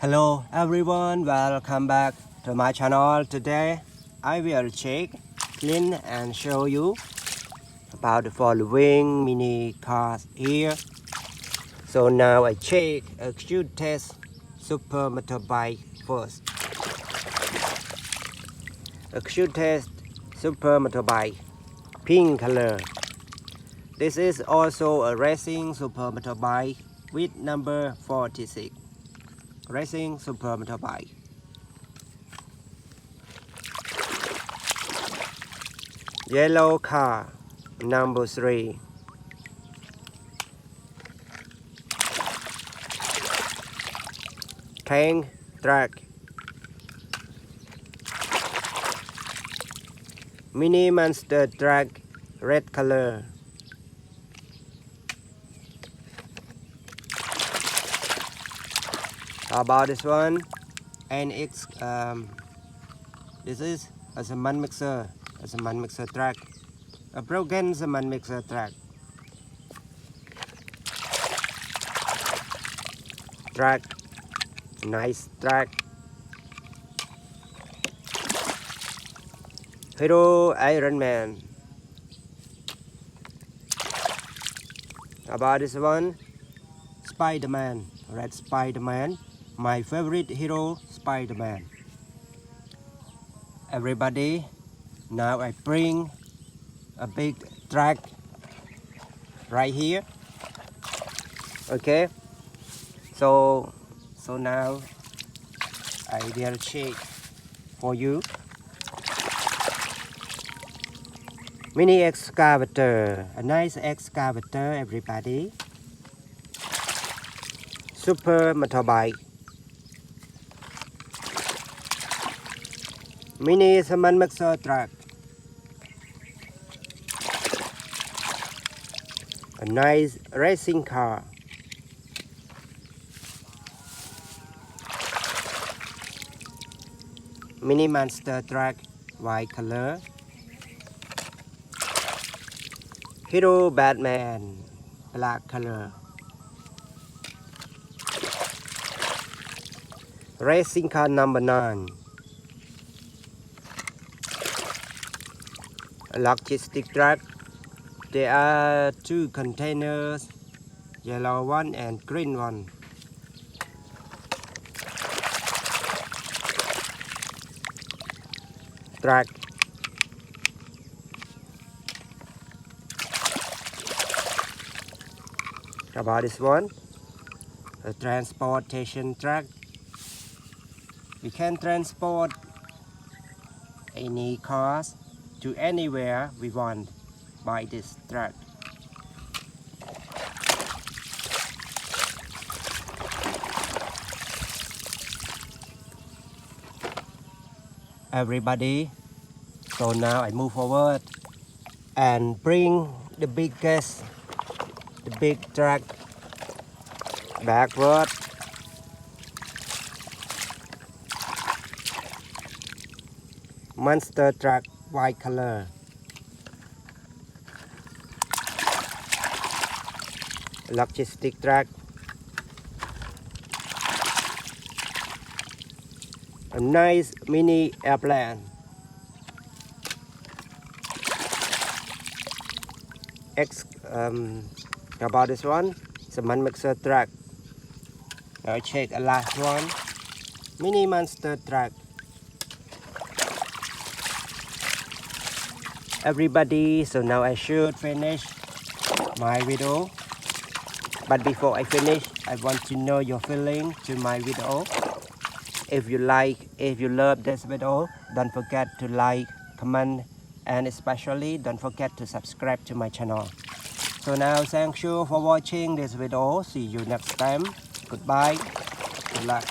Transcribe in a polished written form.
Hello everyone, welcome back to my channel. Today I will check, clean and show you about the following mini cars here. So now I check a should test super motorbike first. A should test super motorbike pink color. This is also a racing super motorbike with number 46. Racing super motorbike. Yellow car number 3. Tank truck. Mini monster truck red color. How about this one? NX. This is a cement mixer. A cement mixer truck. A broken cement mixer truck. Truck. Nice truck. Hero Iron Man. How about this one? Spider-Man. Red Spider-Man. My favorite hero, Spider-Man. Everybody, now I bring a big truck right here. Okay, so now I will check for you. Mini excavator, a nice excavator, everybody. Super motorbike. Mini cement mixer truck. A nice racing car. Mini monster truck, white color. Hero Batman, black color. Racing car number 9. A logistic truck. There are 2 containers, yellow one and green one. Truck. How about this one? A transportation truck. We can transport any cars to anywhere we want by this truck. Everybody, so now I move forward and bring the big truck backward. Monster truck, white color. Logistic truck. A nice mini airplane. How about this one? Cement mixer truck. Now check the last one. Mini monster truck. Everybody, so now I should finish my video, but before I finish I want to know your feeling to my video. If you love this video, don't forget to like, comment, and especially don't forget to subscribe to my channel. So now thank you for watching this video. See you next time. Goodbye. Good luck.